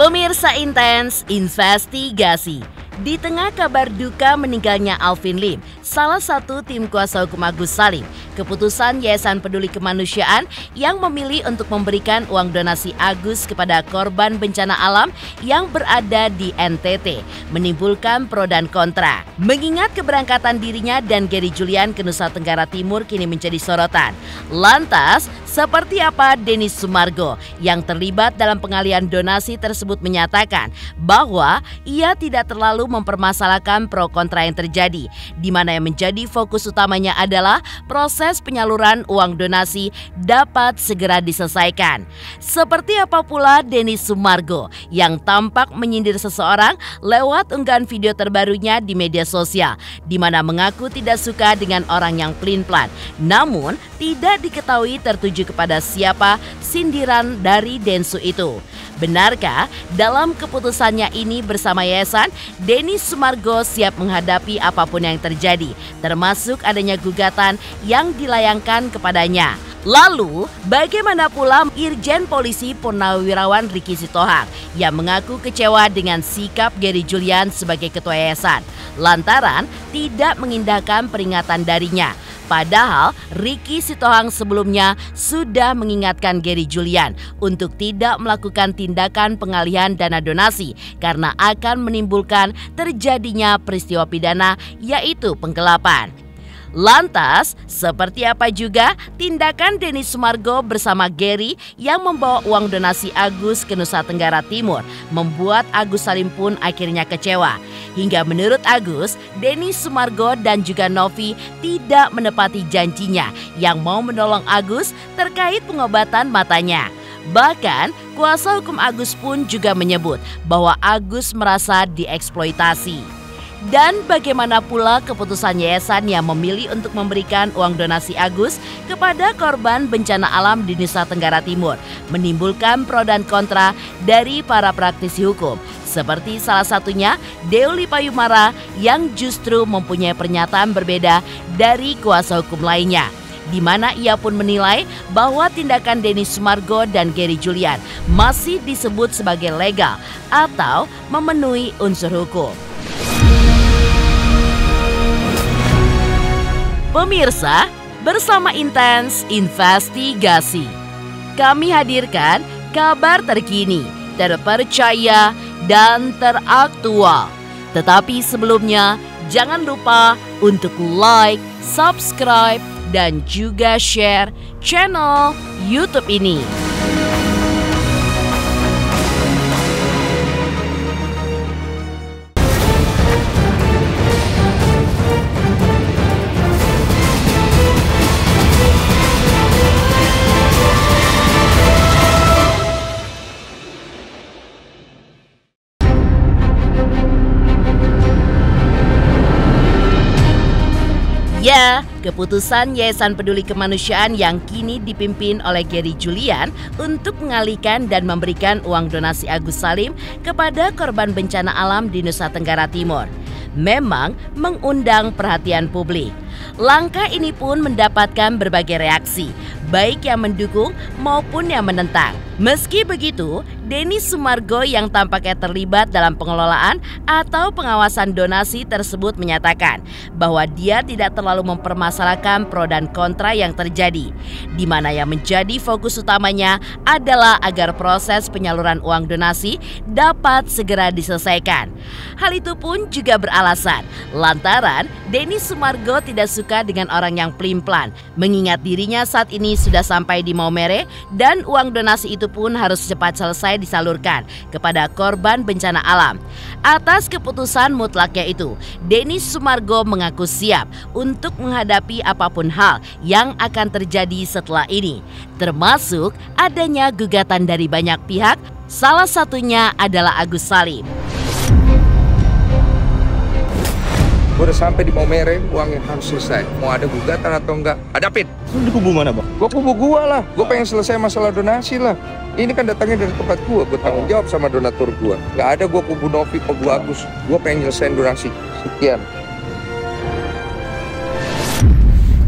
Pemirsa Intens Investigasi. Di tengah kabar duka meninggalnya Alvin Lim, salah satu tim kuasa hukum Agus Salim, keputusan Yayasan Peduli Kemanusiaan yang memilih untuk memberikan uang donasi Agus kepada korban bencana alam yang berada di NTT menimbulkan pro dan kontra. Mengingat keberangkatan dirinya dan Gary Julian ke Nusa Tenggara Timur kini menjadi sorotan. Lantas, seperti apa Denis Sumargo yang terlibat dalam pengalihan donasi tersebut menyatakan bahwa ia tidak terlalu mempermasalahkan pro kontra yang terjadi, di mana yang menjadi fokus utamanya adalah proses penyaluran uang donasi dapat segera diselesaikan. Seperti apa pula Denis Sumargo yang tampak menyindir seseorang lewat unggahan video terbarunya di media sosial, di mana mengaku tidak suka dengan orang yang pelin-pelan, namun tidak diketahui tertuju kepada siapa sindiran dari Densu itu. Benarkah dalam keputusannya ini bersama yayasan, Denis Sumargo siap menghadapi apapun yang terjadi, termasuk adanya gugatan yang dilayangkan kepadanya? Lalu, bagaimana pula Irjen Polisi Purnawirawan Ricky Sitohang yang mengaku kecewa dengan sikap Gary Julian sebagai ketua yayasan, lantaran tidak mengindahkan peringatan darinya? Padahal Ricky Sitohang sebelumnya sudah mengingatkan Gary Julian untuk tidak melakukan tindakan pengalihan dana donasi karena akan menimbulkan terjadinya peristiwa pidana, yaitu penggelapan. Lantas, seperti apa juga tindakan Denis Sumargo bersama Gary yang membawa uang donasi Agus ke Nusa Tenggara Timur membuat Agus Salim pun akhirnya kecewa. Hingga menurut Agus, Denis Sumargo dan juga Novi tidak menepati janjinya yang mau menolong Agus terkait pengobatan matanya. Bahkan, kuasa hukum Agus pun juga menyebut bahwa Agus merasa dieksploitasi. Dan bagaimana pula keputusan yayasan yang memilih untuk memberikan uang donasi Agus kepada korban bencana alam di Nusa Tenggara Timur menimbulkan pro dan kontra dari para praktisi hukum. Seperti salah satunya Deoli Payumara yang justru mempunyai pernyataan berbeda dari kuasa hukum lainnya, di mana ia pun menilai bahwa tindakan Denis Sumargo dan Gary Julian masih disebut sebagai legal atau memenuhi unsur hukum. Pemirsa, bersama Intens Investigasi, kami hadirkan kabar terkini, terpercaya, dan teraktual. Tetapi sebelumnya, jangan lupa untuk like, subscribe, dan juga share channel YouTube ini. Ya, keputusan Yayasan Peduli Kemanusiaan yang kini dipimpin oleh Gary Julian untuk mengalihkan dan memberikan uang donasi Agus Salim kepada korban bencana alam di Nusa Tenggara Timur memang mengundang perhatian publik. Langkah ini pun mendapatkan berbagai reaksi, baik yang mendukung maupun yang menentang. Meski begitu, Denis Sumargo yang tampaknya terlibat dalam pengelolaan atau pengawasan donasi tersebut menyatakan bahwa dia tidak terlalu mempermasalahkan pro dan kontra yang terjadi, di mana yang menjadi fokus utamanya adalah agar proses penyaluran uang donasi dapat segera diselesaikan. Hal itu pun juga beralasan lantaran Denis Sumargo tidak suka dengan orang yang pelin-pelan, mengingat dirinya saat ini sudah sampai di Maumere dan uang donasi itu pun harus cepat selesai disalurkan kepada korban bencana alam. Atas keputusan mutlaknya itu, Denis Sumargo mengaku siap untuk menghadapi apapun hal yang akan terjadi setelah ini, termasuk adanya gugatan dari banyak pihak, salah satunya adalah Agus Salim. Gue udah sampai di Maumere, uangnya harus selesai. Mau ada gugatan atau enggak, hadapin. Lu di kubu mana, Bang? Gue kubu gue lah. Gue pengen selesai masalah donasi lah. Ini kan datangnya dari tempat gue tanggung jawab sama donatur gue. Gak ada gue kubu Novi, kubu Agus. Gue pengen nyelesain donasi. Sekian.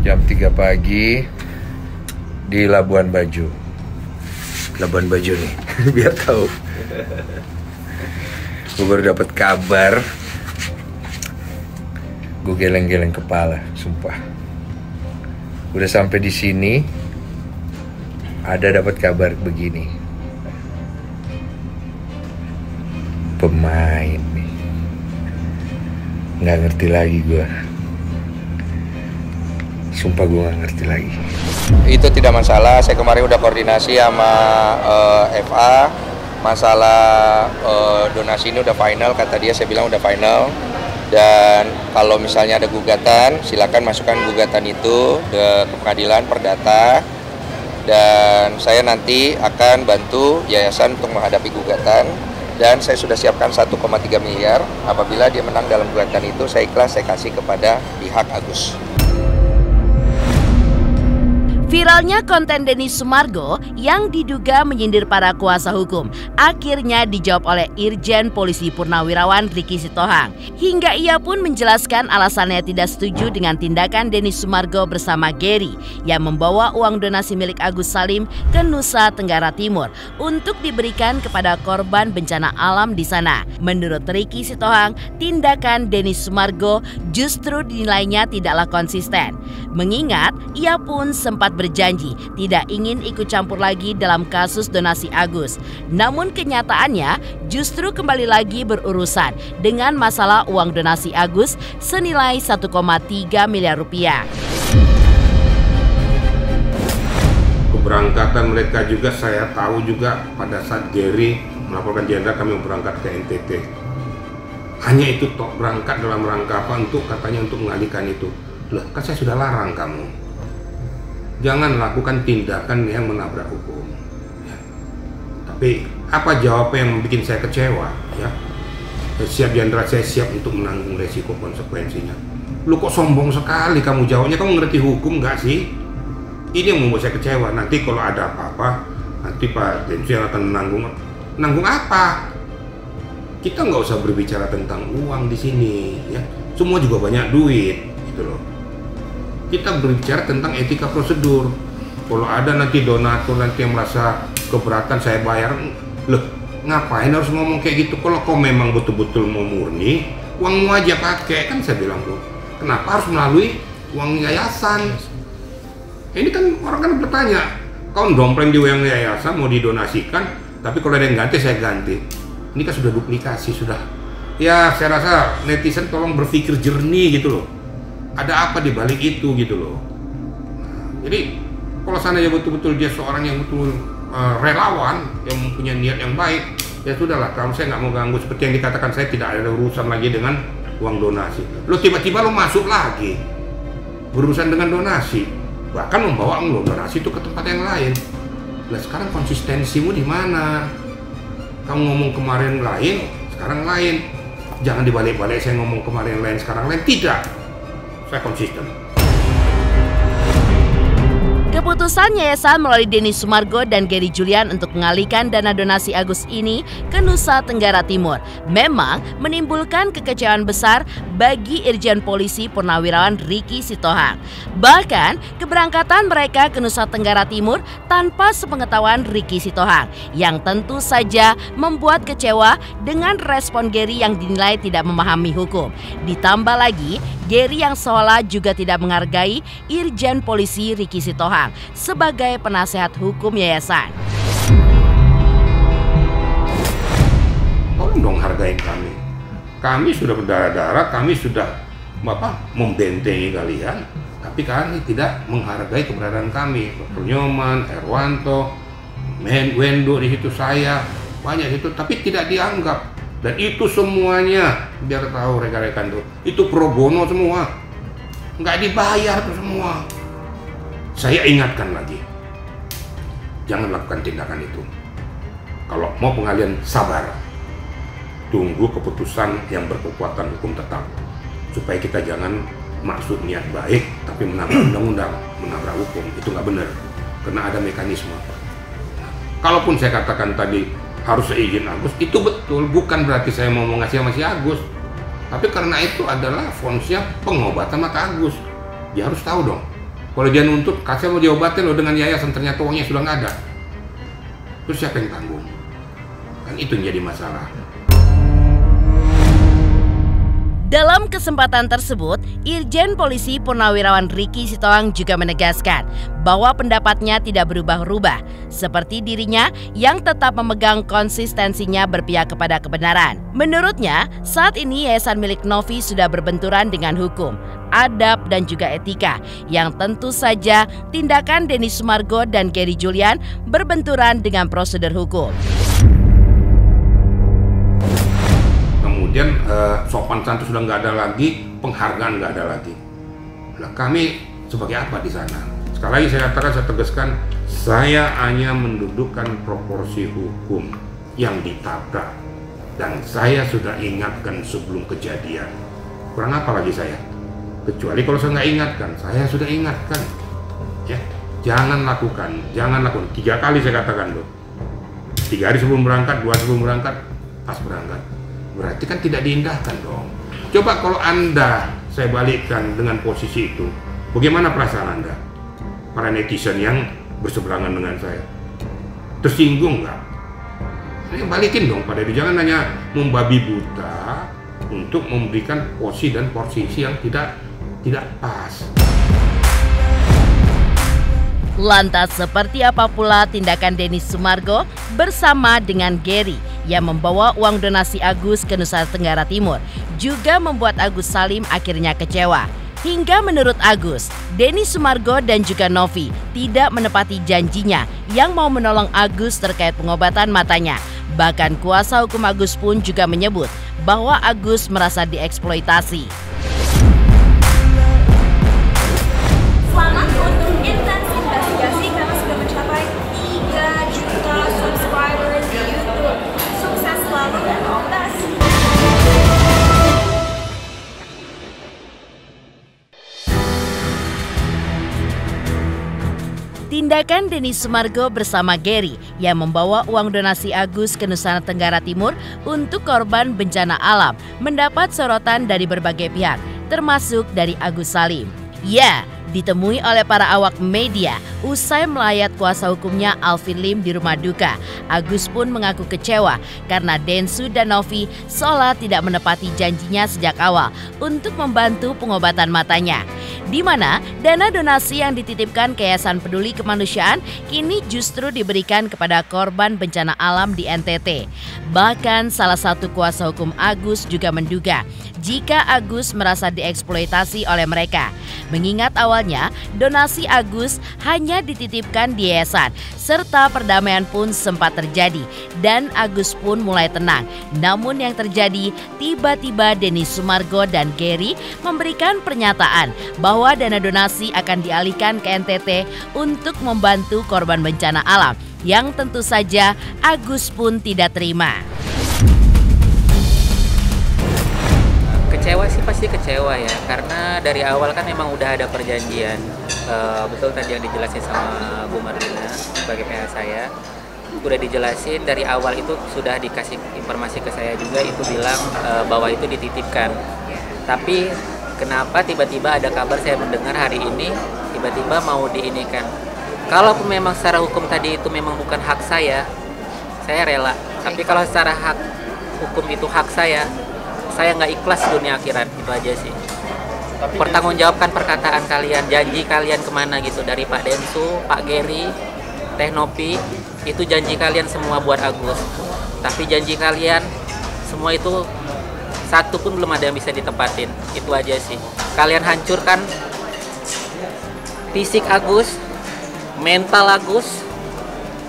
Jam 3 pagi di Labuan Bajo. Labuan Bajo nih, biar tahu. Gue baru dapat kabar. Gue geleng-geleng kepala, sumpah. Udah sampai di sini, ada dapat kabar begini. Pemain nih, nggak ngerti lagi gue. Sumpah gue nggak ngerti lagi. Itu tidak masalah. Saya kemarin udah koordinasi sama FA. Masalah donasi ini udah final. Kata dia, saya bilang udah final. Dan kalau misalnya ada gugatan, silakan masukkan gugatan itu ke pengadilan perdata. Dan saya nanti akan bantu yayasan untuk menghadapi gugatan. Dan saya sudah siapkan 1,3 miliar. Apabila dia menang dalam gugatan itu, saya ikhlas, saya kasih kepada pihak Agus. Viralnya konten Denny Sumargo yang diduga menyindir para kuasa hukum akhirnya dijawab oleh Irjen Polisi Purnawirawan Ricky Sitohang. Hingga ia pun menjelaskan alasannya tidak setuju dengan tindakan Denny Sumargo bersama Gary yang membawa uang donasi milik Agus Salim ke Nusa Tenggara Timur untuk diberikan kepada korban bencana alam di sana. Menurut Ricky Sitohang, tindakan Denny Sumargo justru dinilainya tidaklah konsisten. Mengingat ia pun sempat berjanji tidak ingin ikut campur lagi dalam kasus donasi Agus. Namun kenyataannya justru kembali lagi berurusan dengan masalah uang donasi Agus senilai 1,3 miliar rupiah. Keberangkatan mereka juga saya tahu juga pada saat Gary melaporkan jenderal kami berangkat ke NTT. Hanya itu toh, berangkat dalam rangka apa, untuk katanya untuk mengalihkan itu. Loh, kan saya sudah larang kamu. Jangan lakukan tindakan yang menabrak hukum. Ya. Tapi apa jawaban yang bikin saya kecewa? Ya, siap jenderal, saya siap untuk menanggung resiko konsekuensinya. Lu kok sombong sekali kamu jawabnya? Kamu ngerti hukum nggak sih? Ini yang membuat saya kecewa. Nanti kalau ada apa-apa, nanti Pak Densus akan menanggung. Nanggung apa? Kita nggak usah berbicara tentang uang di sini. Ya, semua juga banyak duit, gitu loh. Kita berbicara tentang etika prosedur. Kalau ada nanti donatur nanti yang merasa keberatan saya bayar, loh ngapain harus ngomong kayak gitu? Kalau kau memang betul-betul mau murni, uangmu aja pakai, kan saya bilang tuh. Kenapa harus melalui uang yayasan? Ini kan orang kan bertanya, kau dompleng di uang yayasan mau didonasikan, tapi kalau ada yang ganti saya ganti. Ini kan sudah duplikasi, sudah. Ya saya rasa netizen tolong berpikir jernih gitu loh. Ada apa di balik itu gitu loh. Nah, jadi kalau seandainya betul-betul dia seorang yang betul relawan yang mempunyai niat yang baik, ya sudahlah. Kalau saya nggak mau ganggu seperti yang dikatakan, saya tidak ada urusan lagi dengan uang donasi. Lo tiba-tiba lo masuk lagi berurusan dengan donasi, bahkan membawa uang donasi itu ke tempat yang lain. Nah sekarang konsistensimu di mana? Kamu ngomong kemarin lain, sekarang lain. Jangan dibalik-balik saya ngomong kemarin lain, sekarang lain. Tidak. Saya konsisten. Keputusan yayasan melalui Denny Sumargo dan Gary Julian untuk mengalihkan dana donasi Agus ini ke Nusa Tenggara Timur memang menimbulkan kekecewaan besar bagi Irjen Polisi Purnawirawan Ricky Sitohang. Bahkan keberangkatan mereka ke Nusa Tenggara Timur tanpa sepengetahuan Ricky Sitohang yang tentu saja membuat kecewa dengan respon Gary yang dinilai tidak memahami hukum. Ditambah lagi Gary yang seolah juga tidak menghargai Irjen Polisi Ricky Sitohang sebagai penasehat hukum yayasan. Tolong dong hargain kami. Kami sudah berdarah-darah, kami sudah membentengi kalian, tapi kalian tidak menghargai keberadaan kami. Dr. Nyoman, Herwanto, Wendo di situ, saya banyak itu, tapi tidak dianggap. Dan itu semuanya biar tahu rekan-rekan itu pro bono semua, nggak dibayar tuh semua. Saya ingatkan lagi, jangan lakukan tindakan itu. Kalau mau pengalihan, sabar. Tunggu keputusan yang berkekuatan hukum tetap. Supaya kita jangan maksud niat baik, tapi menabrak undang-undang, menabrak hukum. Itu nggak benar, karena ada mekanisme. Kalaupun saya katakan tadi harus seizin Agus, itu betul. Bukan berarti saya mau ngasih sama si Agus. Tapi karena itu adalah fonsnya pengobatan mata Agus. Dia harus tahu dong. Kalau dia nuntut, kasih mau diobatin loh dengan yayasan, ternyata uangnya sudah nggak ada. Terus siapa yang tanggung? Kan itu yang jadi masalah. Dalam kesempatan tersebut, Irjen Polisi Purnawirawan Riki Sitohang juga menegaskan bahwa pendapatnya tidak berubah-ubah, seperti dirinya yang tetap memegang konsistensinya berpihak kepada kebenaran. Menurutnya, saat ini yayasan milik Novi sudah berbenturan dengan hukum, adab, dan juga etika, yang tentu saja tindakan Denny Sumargo dan Gary Julian berbenturan dengan prosedur hukum. Kemudian sopan santun sudah nggak ada lagi, penghargaan nggak ada lagi. Nah, kami sebagai apa di sana? Sekali lagi saya katakan, saya tegaskan, saya hanya mendudukkan proporsi hukum yang ditabrak, dan saya sudah ingatkan sebelum kejadian. Kurang apa lagi saya? Kecuali kalau saya nggak ingatkan, saya sudah ingatkan. Ya, jangan lakukan. 3 kali saya katakan loh. 3 hari sebelum berangkat, 2 sebelum berangkat, pas berangkat. Berarti kan tidak diindahkan dong. Coba kalau Anda saya balikkan dengan posisi itu, bagaimana perasaan Anda? Para netizen yang berseberangan dengan saya, tersinggung nggak? Saya balikin dong pada itu, jangan hanya membabi buta untuk memberikan posisi dan posisi yang tidak pas. Lantas seperti apa pula tindakan Denny Sumargo bersama dengan Gary yang membawa uang donasi Agus ke Nusa Tenggara Timur juga membuat Agus Salim akhirnya kecewa. Hingga menurut Agus, Denny Sumargo dan juga Novi tidak menepati janjinya yang mau menolong Agus terkait pengobatan matanya. Bahkan kuasa hukum Agus pun juga menyebut bahwa Agus merasa dieksploitasi. Selamat untuk intens investigasi karena sudah mencapai 3 juta subscribers di YouTube. Sukses selalu dan all the best. Tindakan Denny Sumargo bersama Gary yang membawa uang donasi Agus ke Nusa Tenggara Timur untuk korban bencana alam mendapat sorotan dari berbagai pihak, termasuk dari Agus Salim. Ya, ditemui oleh para awak media usai melayat kuasa hukumnya Alvin Lim di rumah duka. Agus pun mengaku kecewa karena Densu dan Novi seolah tidak menepati janjinya sejak awal untuk membantu pengobatan matanya, di mana dana donasi yang dititipkan ke Yayasan Peduli Kemanusiaan kini justru diberikan kepada korban bencana alam di NTT. Bahkan salah satu kuasa hukum Agus juga menduga jika Agus merasa dieksploitasi oleh mereka, mengingat awalnya donasi Agus hanya dititipkan di yayasan, serta perdamaian pun sempat terjadi dan Agus pun mulai tenang. Namun yang terjadi, tiba-tiba Denny Sumargo dan Gary memberikan pernyataan bahwa dana donasi akan dialihkan ke NTT untuk membantu korban bencana alam, yang tentu saja Agus pun tidak terima. Kecewa sih pasti kecewa ya, karena dari awal kan memang udah ada perjanjian. Betul tadi yang dijelasin sama Bu Marlina sebagai PH saya, udah dijelasin dari awal, itu sudah dikasih informasi ke saya juga, itu bilang bahwa itu dititipkan. Tapi kenapa tiba-tiba ada kabar saya mendengar hari ini tiba-tiba mau diinikan? Kalau memang secara hukum tadi itu memang bukan hak saya rela. Tapi kalau secara hak hukum itu hak saya nggak ikhlas dunia akhirat, itu aja sih. Pertanggungjawabkan perkataan kalian, janji kalian kemana gitu, dari Pak Densu, Pak Gary, Teh Novi, itu janji kalian semua buat Agus. Tapi janji kalian semua itu satu pun belum ada yang bisa ditepatin, itu aja sih. Kalian hancurkan fisik Agus, mental Agus,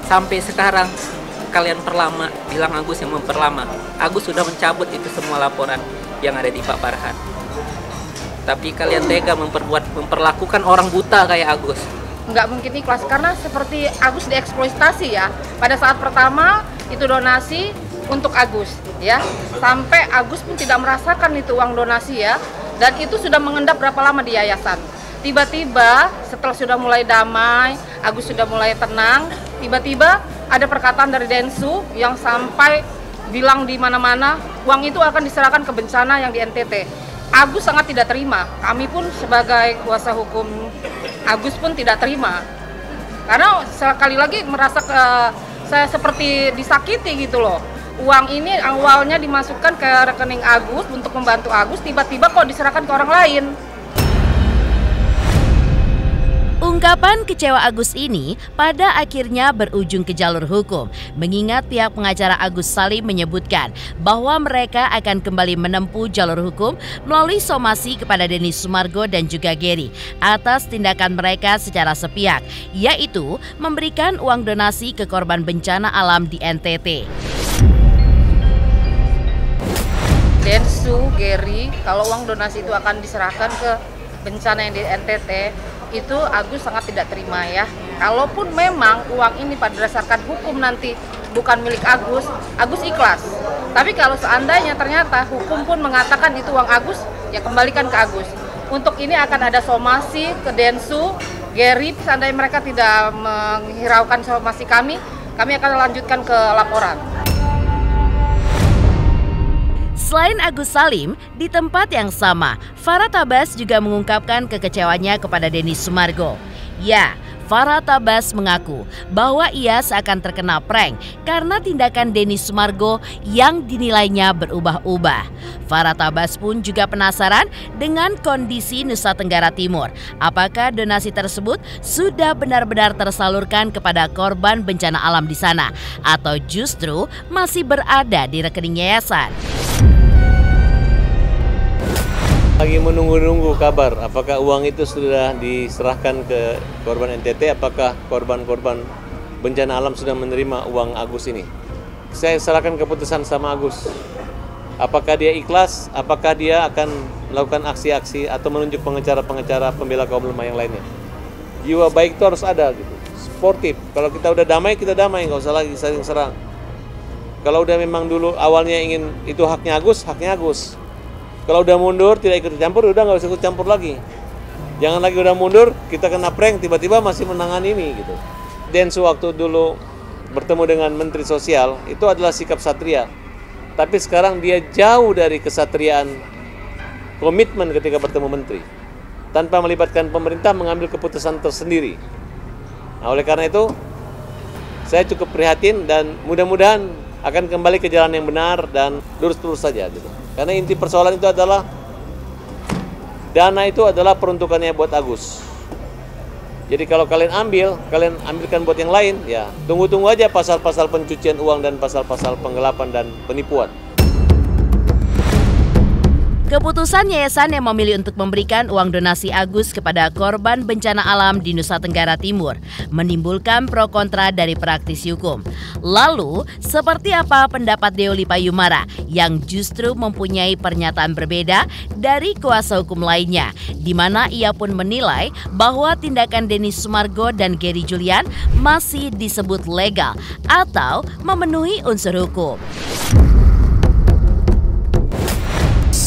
sampai sekarang kalian perlama, bilang Agus yang memperlama. Agus sudah mencabut itu semua laporan yang ada di Pak Farhan. Tapi kalian tega memperlakukan orang buta kayak Agus. Nggak mungkin ikhlas karena seperti Agus dieksploitasi ya. Pada saat pertama itu donasi untuk Agus ya, sampai Agus pun tidak merasakan itu uang donasi ya, dan itu sudah mengendap berapa lama di yayasan. Tiba-tiba setelah sudah mulai damai, Agus sudah mulai tenang, tiba-tiba ada perkataan dari Densu yang sampai bilang di mana-mana uang itu akan diserahkan ke bencana yang di NTT. Agus sangat tidak terima. Kami pun sebagai kuasa hukum Agus pun tidak terima. Karena sekali lagi merasa saya seperti disakiti gitu loh. uang ini awalnya dimasukkan ke rekening Agus untuk membantu Agus, tiba-tiba kok diserahkan ke orang lain. Ungkapan kecewa Agus ini pada akhirnya berujung ke jalur hukum, mengingat pihak pengacara Agus Salim menyebutkan bahwa mereka akan kembali menempuh jalur hukum melalui somasi kepada Denny Sumargo dan juga Gary atas tindakan mereka secara sepihak, yaitu memberikan uang donasi ke korban bencana alam di NTT. Densu, Gary, kalau uang donasi itu akan diserahkan ke bencana yang di NTT, itu Agus sangat tidak terima ya. Kalaupun memang uang ini pada berdasarkan hukum nanti bukan milik Agus, Agus ikhlas. Tapi kalau seandainya ternyata hukum pun mengatakan itu uang Agus, ya kembalikan ke Agus. Untuk ini akan ada somasi ke Densu, Gary, seandainya mereka tidak menghiraukan somasi kami akan lanjutkan ke laporan. Selain Agus Salim, di tempat yang sama, Farah Tabas juga mengungkapkan kekecewaannya kepada Denny Sumargo. Ya, Farah Tabas mengaku bahwa ia seakan terkena prank karena tindakan Denny Sumargo yang dinilainya berubah-ubah. Farah Tabas pun juga penasaran dengan kondisi Nusa Tenggara Timur. Apakah donasi tersebut sudah benar-benar tersalurkan kepada korban bencana alam di sana atau justru masih berada di rekening yayasan? Lagi menunggu-nunggu kabar apakah uang itu sudah diserahkan ke korban NTT, apakah korban-korban bencana alam sudah menerima uang Agus ini. Saya serahkan keputusan sama Agus. Apakah dia ikhlas, apakah dia akan melakukan aksi-aksi atau menunjuk pengacara-pengacara pembela kaum lemah yang lainnya. Jiwa baik itu harus ada gitu, sportif. Kalau kita udah damai, kita damai, nggak usah lagi saling serang. Kalau udah memang dulu awalnya ingin itu haknya Agus, haknya Agus. Kalau udah mundur, tidak ikut campur, udah nggak usah ikut campur lagi. Jangan lagi udah mundur, kita kena prank, tiba-tiba masih menangani ini gitu. Densu waktu dulu bertemu dengan Menteri Sosial, itu adalah sikap satria. Tapi sekarang dia jauh dari kesatriaan komitmen ketika bertemu Menteri. Tanpa melibatkan pemerintah mengambil keputusan tersendiri. Nah, oleh karena itu, saya cukup prihatin dan mudah-mudahan akan kembali ke jalan yang benar dan lurus-lurus saja gitu. Karena inti persoalan itu adalah dana itu adalah peruntukannya buat Agus. Jadi kalau kalian ambilkan buat yang lain, ya tunggu-tunggu aja pasal-pasal pencucian uang dan pasal-pasal penggelapan dan penipuan. Keputusan yayasan yang memilih untuk memberikan uang donasi Agus kepada korban bencana alam di Nusa Tenggara Timur menimbulkan pro kontra dari praktisi hukum. Lalu, seperti apa pendapat Deoli Payumara yang justru mempunyai pernyataan berbeda dari kuasa hukum lainnya, di mana ia pun menilai bahwa tindakan Denny Sumargo dan Gary Julian masih disebut legal atau memenuhi unsur hukum.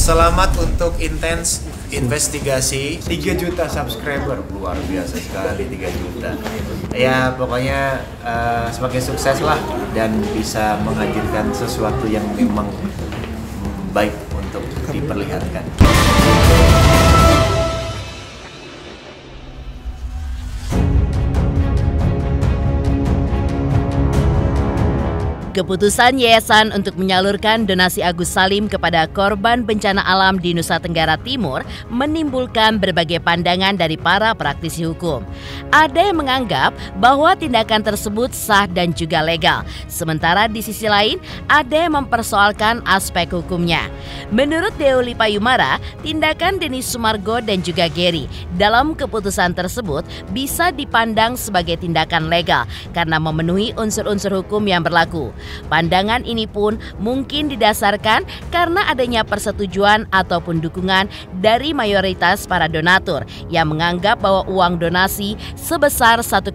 Selamat untuk intens investigasi. 3 juta subscriber, luar biasa sekali 3 juta. Ya pokoknya semakin sukses lah dan bisa menghadirkan sesuatu yang memang baik untuk diperlihatkan. Keputusan yayasan untuk menyalurkan donasi Agus Salim kepada korban bencana alam di Nusa Tenggara Timur menimbulkan berbagai pandangan dari para praktisi hukum. Ada yang menganggap bahwa tindakan tersebut sah dan juga legal. Sementara di sisi lain, ada yang mempersoalkan aspek hukumnya. Menurut Deoli Payumara, tindakan Denny Sumargo dan juga Gary dalam keputusan tersebut bisa dipandang sebagai tindakan legal karena memenuhi unsur-unsur hukum yang berlaku. Pandangan ini pun mungkin didasarkan karena adanya persetujuan ataupun dukungan dari mayoritas para donatur yang menganggap bahwa uang donasi sebesar 1,3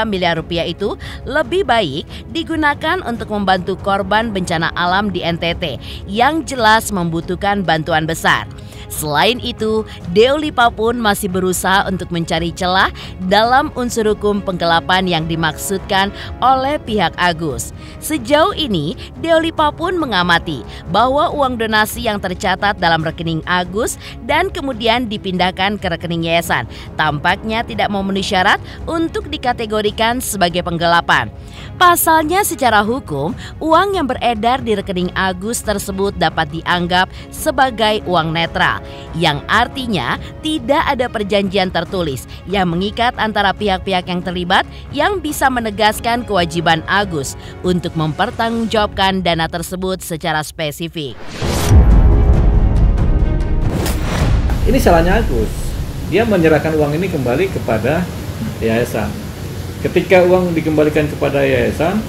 miliar rupiah itu lebih baik digunakan untuk membantu korban bencana alam di NTT yang jelas membutuhkan bantuan besar. Selain itu, Deolipa pun masih berusaha untuk mencari celah dalam unsur hukum penggelapan yang dimaksudkan oleh pihak Agus. Sejauh ini, Deolipa pun mengamati bahwa uang donasi yang tercatat dalam rekening Agus dan kemudian dipindahkan ke rekening yayasan tampaknya tidak memenuhi syarat untuk dikategorikan sebagai penggelapan. Pasalnya secara hukum, uang yang beredar di rekening Agus tersebut dapat dianggap sebagai uang netral, yang artinya tidak ada perjanjian tertulis yang mengikat antara pihak-pihak yang terlibat yang bisa menegaskan kewajiban Agus untuk mempertanggungjawabkan dana tersebut secara spesifik. Ini salahnya Agus. Dia menyerahkan uang ini kembali kepada yayasan. Ketika uang dikembalikan kepada yayasan,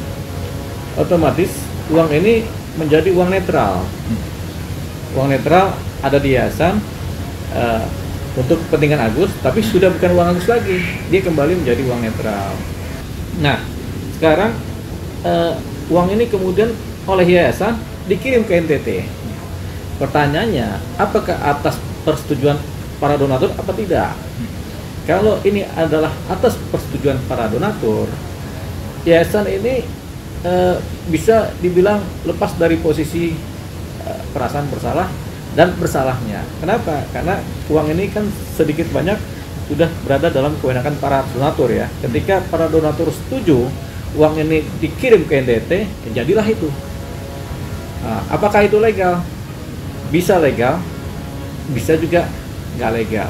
otomatis uang ini menjadi uang netral. Uang netral ada di yayasan untuk kepentingan Agus, tapi sudah bukan uang Agus lagi. Dia kembali menjadi uang netral. Nah, sekarang uang ini kemudian oleh yayasan dikirim ke NTT. Pertanyaannya, apakah atas persetujuan para donatur apa tidak? Kalau ini adalah atas persetujuan para donatur, yayasan ini bisa dibilang lepas dari posisi perasaan bersalah dan bersalahnya. Kenapa? Karena uang ini kan sedikit banyak sudah berada dalam kewenangan para donatur ya. Ketika para donatur setuju uang ini dikirim ke NTT, ya jadilah itu. Nah, apakah itu legal? Bisa legal, bisa juga nggak legal.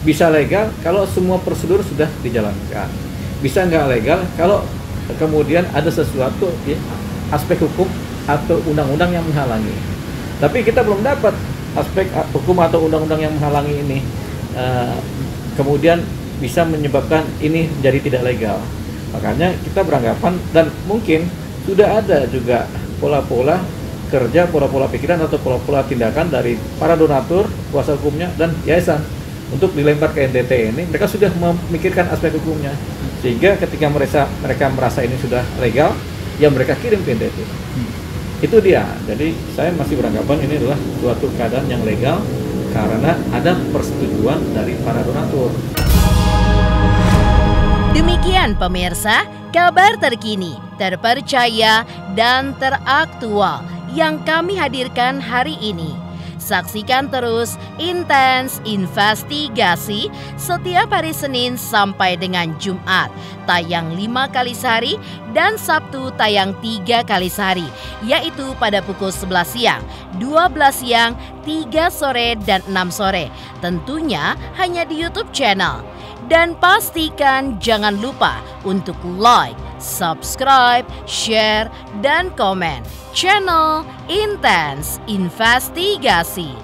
Bisa legal kalau semua prosedur sudah dijalankan. Bisa nggak legal kalau kemudian ada sesuatu ya, aspek hukum atau undang-undang yang menghalangi. Tapi kita belum dapat aspek hukum atau undang-undang yang menghalangi ini. Kemudian bisa menyebabkan ini jadi tidak legal. Makanya kita beranggapan dan mungkin sudah ada juga pola-pola kerja, pola-pola pikiran atau pola-pola tindakan dari para donatur, kuasa hukumnya dan yayasan untuk dilempar ke NTT ini. Mereka sudah memikirkan aspek hukumnya, sehingga ketika mereka merasa ini sudah legal, ya mereka kirim ke NTT. Itu dia. Jadi saya masih beranggapan ini adalah suatu keadaan yang legal karena ada persetujuan dari para donatur. Demikian pemirsa, kabar terkini, terpercaya, dan teraktual yang kami hadirkan hari ini. Saksikan terus Intens Investigasi setiap hari Senin sampai dengan Jumat, tayang 5 kali sehari dan Sabtu tayang 3 kali sehari, yaitu pada pukul 11 siang, 12 siang, 3 sore, dan 6 sore. Tentunya hanya di YouTube channel. Dan pastikan jangan lupa untuk like, subscribe, share, dan komen channel Intens Investigasi.